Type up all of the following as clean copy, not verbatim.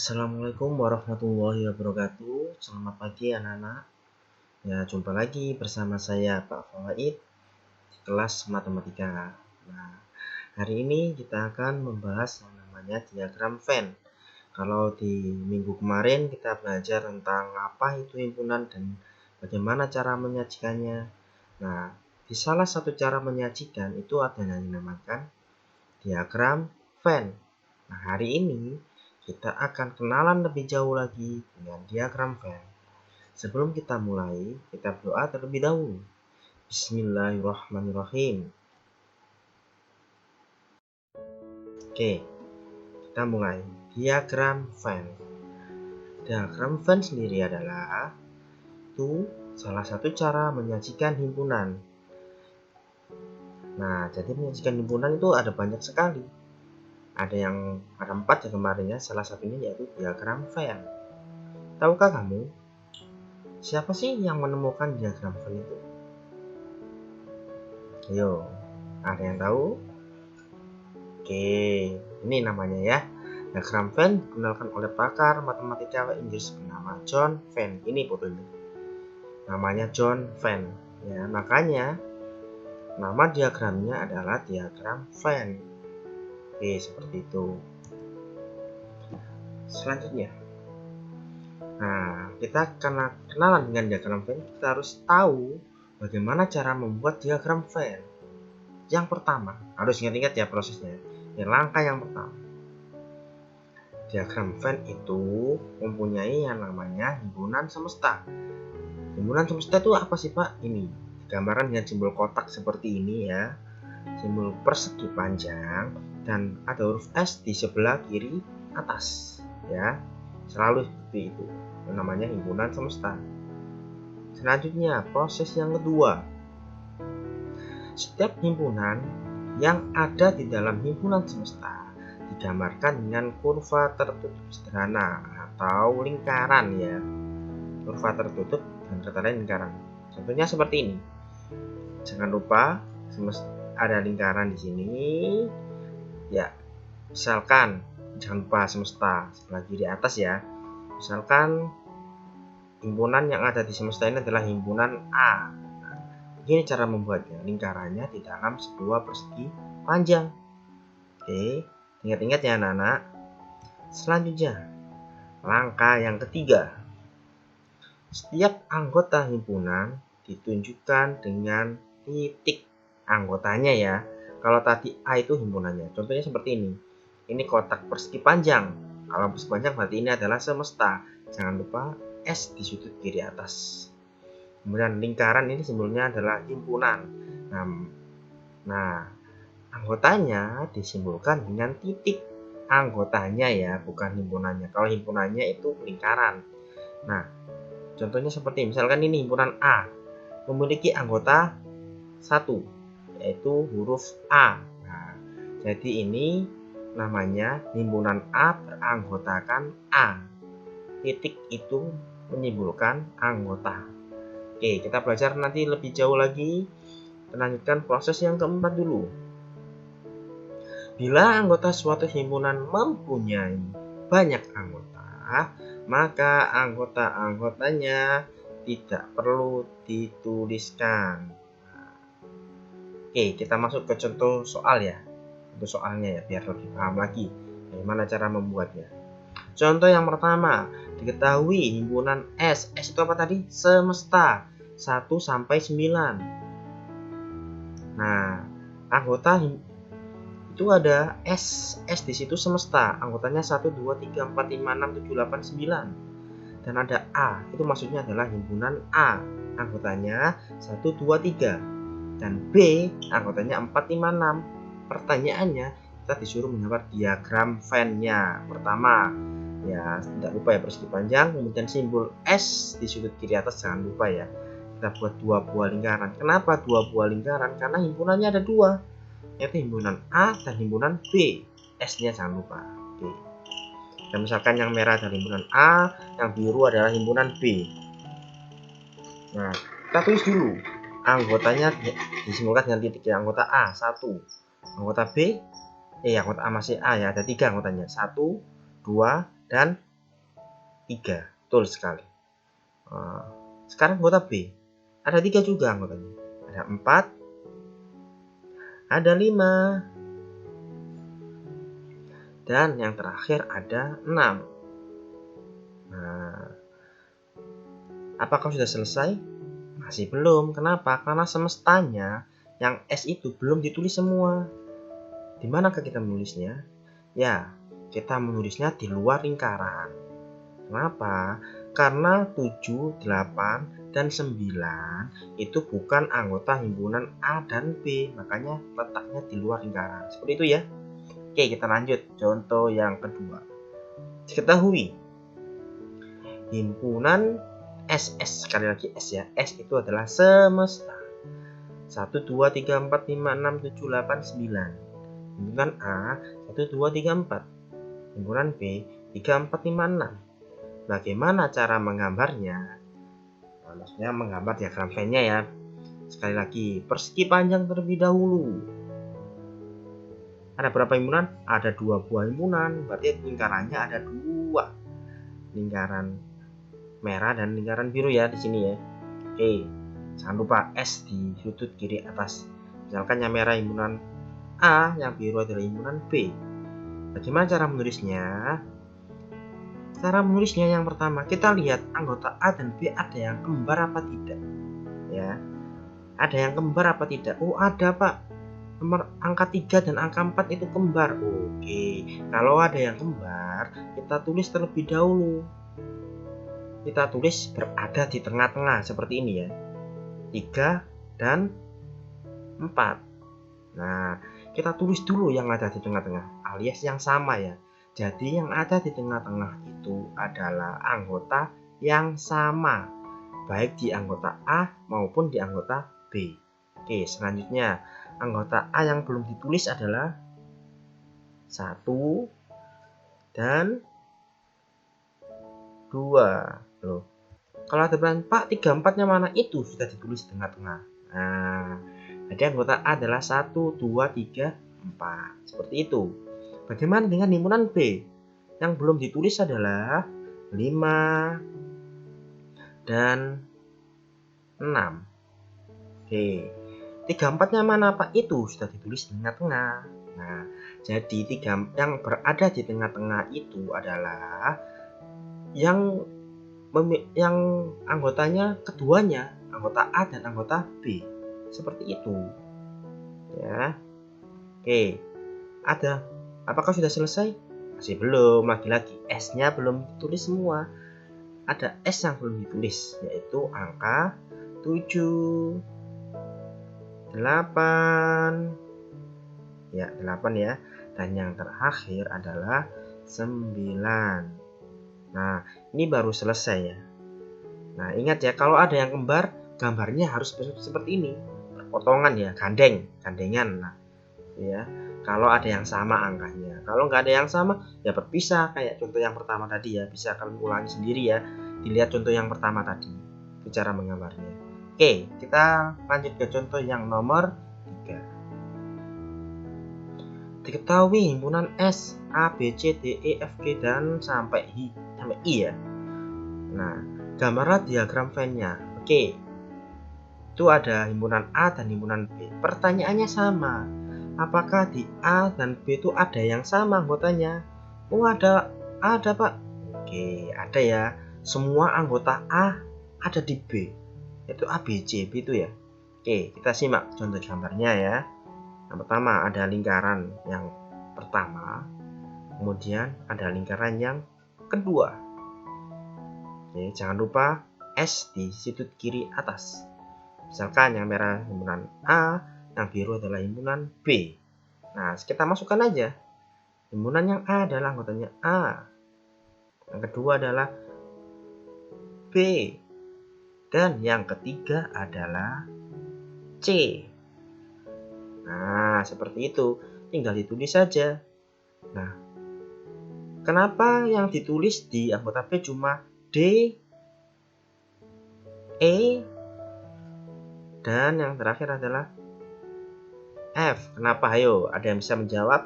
Assalamualaikum warahmatullahi wabarakatuh. Selamat pagi anak-anak. Ya, jumpa lagi bersama saya Pak Fawaid di kelas matematika. Nah, hari ini kita akan membahas yang namanya diagram Venn. Kalau di minggu kemarin kita belajar tentang apa itu himpunan dan bagaimana cara menyajikannya. Nah, di salah satu cara menyajikan itu ada yang dinamakan diagram Venn. Nah, hari ini kita akan kenalan lebih jauh lagi dengan diagram Venn. Sebelum kita mulai, kita berdoa terlebih dahulu. Bismillahirrahmanirrahim. Oke, kita mulai. Diagram Venn. Diagram Venn sendiri adalah salah satu cara menyajikan himpunan. Nah, jadi menyajikan himpunan itu ada banyak sekali. Ada 4 ya kemarin ya, salah satunya yaitu diagram Venn. Tahukah kamu siapa sih yang menemukan diagram Venn itu? Ayo, ada yang tahu? Oke, ini namanya ya. Diagram Venn digunakan oleh pakar matematika Inggris bernama John Venn. Ini fotonya. Namanya John Venn. Ya, makanya nama diagramnya adalah diagram Venn. Oke, seperti itu. Selanjutnya, nah, kita karena kenalan dengan diagram Venn, kita harus tahu bagaimana cara membuat diagram Venn. Yang pertama, harus ingat-ingat ya prosesnya. Langkah yang pertama, diagram Venn itu mempunyai yang namanya himpunan semesta. Himpunan semesta itu apa sih Pak? Ini digambarkan dengan simbol kotak seperti ini ya, simbol persegi panjang, dan ada huruf S di sebelah kiri atas ya, selalu seperti itu. Namanya himpunan semesta. Selanjutnya, proses yang kedua, setiap himpunan yang ada di dalam himpunan semesta digambarkan dengan kurva tertutup sederhana atau lingkaran ya. Kurva tertutup dan kata lain lingkaran. Contohnya seperti ini. Jangan lupa ada lingkaran di sini. Ya, misalkan jangan lupa semesta sebelah kiri atas ya. Misalkan himpunan yang ada di semesta ini adalah himpunan A. Nah, ini cara membuatnya. Lingkarannya di dalam sebuah persegi panjang. Oke, ingat-ingat ya anak-anak. Selanjutnya, langkah yang ketiga. Setiap anggota himpunan ditunjukkan dengan titik anggotanya ya. Kalau tadi A itu himpunannya. Contohnya seperti ini. Ini kotak persegi panjang. Kalau persegi panjang berarti ini adalah semesta. Jangan lupa S di sudut kiri atas. Kemudian lingkaran ini simbolnya adalah himpunan. Nah, anggotanya disimbolkan dengan titik anggotanya ya, bukan himpunannya. Kalau himpunannya itu lingkaran. Nah, contohnya seperti misalkan ini himpunan A memiliki anggota 1 yaitu huruf A. Nah, jadi ini namanya himpunan A beranggotakan A. Titik itu menyimbolkan anggota. Oke, kita belajar nanti lebih jauh lagi. Lanjutkan proses yang keempat dulu. Bila anggota suatu himpunan mempunyai banyak anggota, maka anggota-anggotanya tidak perlu dituliskan. Oke, kita masuk ke contoh soal ya. Untuk soalnya ya, biar lebih paham lagi bagaimana cara membuatnya. Contoh yang pertama, diketahui himpunan S. S itu apa tadi? Semesta 1 sampai 9. Nah, anggota itu ada S. S di situ semesta. Anggotanya 1 2 3 4 5 6 7 8 9. Dan ada A. Itu maksudnya adalah himpunan A. Anggotanya 1 2 3. Dan B anggotanya 4 5 6. Pertanyaannya kita disuruh menggambar diagram Venn-nya. Pertama ya, tidak lupa ya persegi panjang, kemudian simbol S di sudut kiri atas, jangan lupa ya. Kita buat 2 buah lingkaran. Kenapa 2 buah lingkaran? Karena himpunannya ada 2, yaitu himpunan A dan himpunan B. S-nya jangan lupa. Oke. Dan misalkan yang merah adalah himpunan A, yang biru adalah himpunan B. Nah, kita tulis dulu. Anggotanya disimbolkan dengan titik. Anggota A 1, anggota B anggota A masih A ya, ada 3 anggotanya, 1 2 dan 3. Betul sekali. Sekarang anggota B. Ada 3 juga anggotanya. Ada 4, ada 5, dan yang terakhir ada 6. Nah, apakah sudah selesai? Masih belum. Kenapa? Karena semestanya yang S itu belum ditulis semua. Di manakah kita menulisnya? Ya, kita menulisnya di luar lingkaran. Kenapa? Karena 7, 8, dan 9 itu bukan anggota himpunan A dan B. Makanya letaknya di luar lingkaran. Seperti itu ya. Oke, kita lanjut. Contoh yang kedua. Diketahui himpunan SS, sekali lagi S ya. S itu adalah semesta. 1, 2, 3, 4, 5, 6, 7, 8, 9. Himpunan A 1, 2, 3, 4. Himpunan B 3, 4, 5, 6. Bagaimana cara menggambarnya? Nah, maksudnya menggambar diagram Venn-nya ya. Sekali lagi, persegi panjang terlebih dahulu. Ada berapa himpunan? Ada 2 buah himpunan. Berarti lingkarannya ada 2. Lingkaran merah dan lingkaran biru ya di sini ya. Oke, jangan lupa S di sudut kiri atas. Misalkan yang merah himpunan A, yang biru adalah himpunan B. Bagaimana cara menulisnya? Cara menulisnya yang pertama, kita lihat anggota A dan B ada yang kembar apa tidak. Ya, ada yang kembar apa tidak? Oh, ada Pak. Nomor angka 3 dan angka 4 itu kembar. Oke, kalau ada yang kembar, kita tulis terlebih dahulu. Kita tulis berada di tengah-tengah seperti ini ya. 3 dan 4. Nah, kita tulis dulu yang ada di tengah-tengah, alias yang sama ya. Jadi yang ada di tengah-tengah itu adalah anggota yang sama, baik di anggota A maupun di anggota B. Oke, selanjutnya anggota A yang belum ditulis adalah 1 dan 2. Loh, kalau ada pertanyaan, Pak 3, 4-nya mana? Itu sudah ditulis di tengah-tengah. Nah, jadi anggota A adalah 1, 2, 3, 4. Seperti itu. Bagaimana dengan himpunan B? Yang belum ditulis adalah 5 dan 6. Oke. 3, 4-nya mana Pak? Itu sudah ditulis di tengah-tengah. Nah, jadi 3 yang berada di tengah-tengah itu adalah yang anggotanya keduanya, anggota A dan anggota B. Seperti itu. Ya. Oke. Apakah sudah selesai? Masih belum, lagi-lagi S-nya belum ditulis semua. Ada S yang belum ditulis, yaitu angka 7, 8. Ya, 8 ya. Dan yang terakhir adalah 9. Nah, ini baru selesai ya. Nah, ingat ya, kalau ada yang kembar, gambarnya harus seperti ini. Potongan ya, gandengan. Nah, ya. Kalau ada yang sama angkanya, kalau nggak ada yang sama ya berpisah, kayak contoh yang pertama tadi ya. Bisa kalian ulangi sendiri ya, dilihat contoh yang pertama tadi, itu cara menggambarnya. Oke, kita lanjut ke contoh yang nomor 3. Diketahui himpunan S A B C D E F G dan sampai I ya. Nah, gambarlah diagram Venn-nya. Oke, itu ada himpunan A dan himpunan B. Pertanyaannya sama, apakah di A dan B itu ada yang sama anggotanya? Oh, ada Pak. Oke, ada ya. Semua anggota A ada di B. Itu A, B, C, B itu ya. Oke, kita simak contoh gambarnya ya. Yang pertama ada lingkaran yang pertama, kemudian ada lingkaran yang kedua. Oke, jangan lupa S di sudut kiri atas. Misalkan yang merah himpunan A, yang biru adalah himpunan B. Nah, kita masukkan aja. Himpunan yang A adalah anggotanya A. Yang kedua adalah B. Dan yang ketiga adalah C. Nah, seperti itu. Tinggal ditulis saja. Nah, kenapa yang ditulis di anggota B cuma D, E, dan yang terakhir adalah F? Kenapa? Ayo, ada yang bisa menjawab?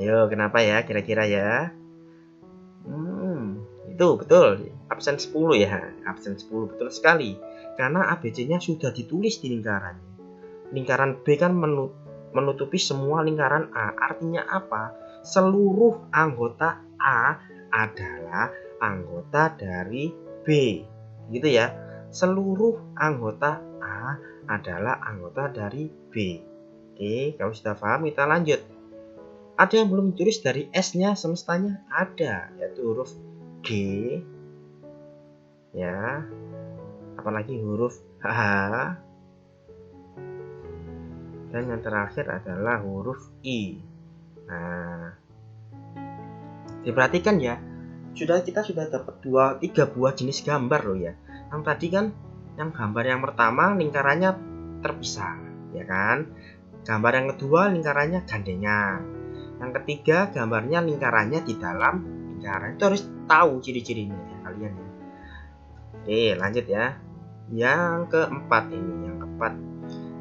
Ayo, kenapa ya kira-kira ya? Itu Itu betul, absen 10 ya, absen 10 betul sekali. Karena ABC-nya sudah ditulis di lingkarannya. Lingkaran B kan menutupi semua lingkaran A. Artinya apa? Seluruh anggota A adalah anggota dari B. Gitu ya. Seluruh anggota A adalah anggota dari B. Oke, kalau sudah paham kita lanjut. Ada yang belum ditulis dari S-nya semestanya? Ada, yaitu huruf G, ya, apalagi huruf H, dan yang terakhir adalah huruf I. Nah, diperhatikan ya, kita sudah dapat 3 buah jenis gambar loh ya. Yang tadi kan, yang gambar yang pertama lingkarannya terpisah, ya kan? Gambar yang kedua lingkarannya gandengan. Yang ketiga gambarnya lingkarannya di dalam lingkaran. Itu harus tahu ciri-cirinya ya kalian ya. Oke, lanjut ya. Yang keempat ini, yang keempat.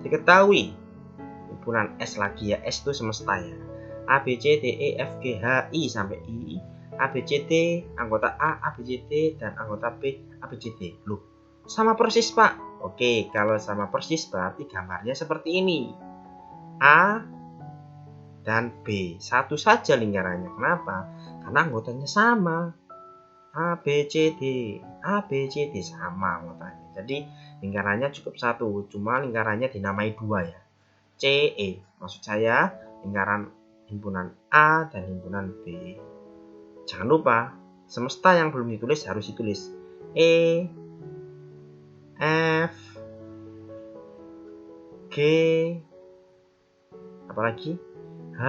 Diketahui himpunan S lagi ya. S itu semesta ya. A, B, C, D, E, F, G, H, I sampai I. A, B, C, D, anggota A, B, C, D, dan anggota B, A, B, C, D. Loh, sama persis Pak. Oke, kalau sama persis berarti gambarnya seperti ini. A dan B, satu saja lingkarannya. Kenapa? Karena anggotanya sama. A, B, C, D, A, B, C, D sama anggotanya. Jadi lingkarannya cukup satu, cuma lingkarannya dinamai 2 ya. C, E, maksud saya lingkaran himpunan A dan himpunan B. Jangan lupa, semesta yang belum ditulis harus ditulis. E, F, G, apalagi? H,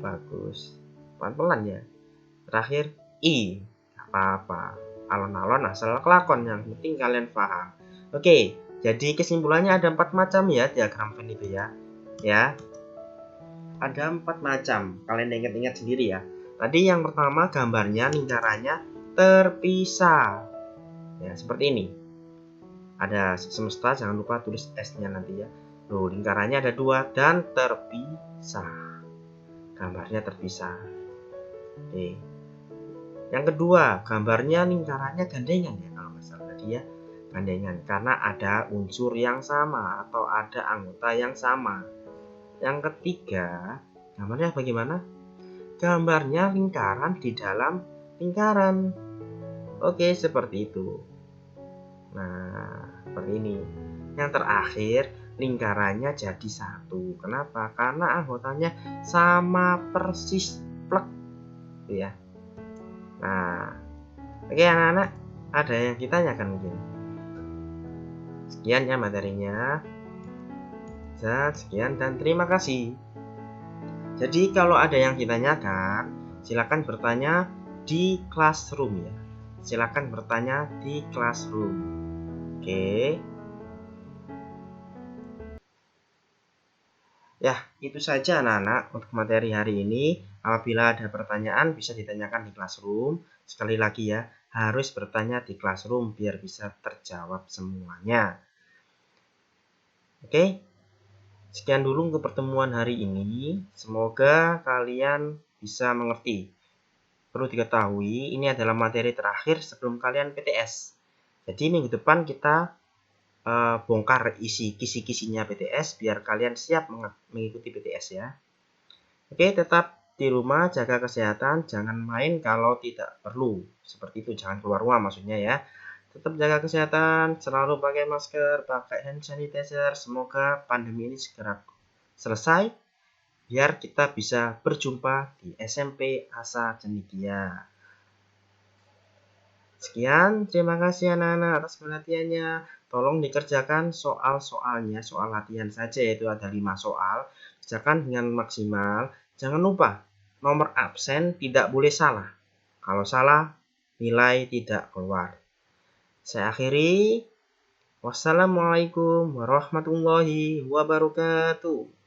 bagus. Pelan-pelan ya. Terakhir I, apa-apa. Alon-alon asal kelakon, yang penting kalian paham. Oke, jadi kesimpulannya ada 4 macam ya diagram Venn itu ya. Ya. Ada 4 macam. Kalian ingat-ingat sendiri ya. Tadi yang pertama gambarnya lingkarannya terpisah. Ya, seperti ini. Ada semesta, jangan lupa tulis S-nya nanti ya. Loh, lingkarannya ada 2 dan terpisah. Gambarnya terpisah. Oke. Yang kedua, gambarnya lingkarannya gandengan ya kalau nggak salah tadi ya. Gandengan karena ada unsur yang sama atau ada anggota yang sama. Yang ketiga, gambarnya bagaimana? Gambarnya lingkaran di dalam lingkaran. Oke, seperti itu. Nah, seperti ini. Yang terakhir, lingkarannya jadi satu. Kenapa? Karena anggotanya sama persis plek, ya. Nah, oke anak-anak, ada yang ditanyakan mungkin. Sekian ya materinya. Sekian dan terima kasih. Jadi kalau ada yang ditanyakan, silakan bertanya di classroom ya. Silakan bertanya di classroom. Oke. Ya, itu saja anak-anak untuk materi hari ini. Apabila ada pertanyaan bisa ditanyakan di classroom. Sekali lagi ya, harus bertanya di classroom biar bisa terjawab semuanya. Oke. Sekian dulu untuk pertemuan hari ini. Semoga kalian bisa mengerti. Perlu diketahui, ini adalah materi terakhir sebelum kalian PTS. Jadi minggu depan kita bongkar isi kisi-kisinya PTS biar kalian siap mengikuti PTS ya. Oke, tetap di rumah, jaga kesehatan, jangan main kalau tidak perlu. Seperti itu, jangan keluar rumah maksudnya ya. Tetap jaga kesehatan, selalu pakai masker, pakai hand sanitizer. Semoga pandemi ini segera selesai biar kita bisa berjumpa di SMP Asa Cendikia. Sekian, terima kasih anak-anak atas perhatiannya. Tolong dikerjakan soal-soalnya, soal latihan saja, yaitu ada 5 soal. Kerjakan dengan maksimal. Jangan lupa, nomor absen tidak boleh salah. Kalau salah, nilai tidak keluar. Saya akhiri. Wassalamualaikum warahmatullahi wabarakatuh.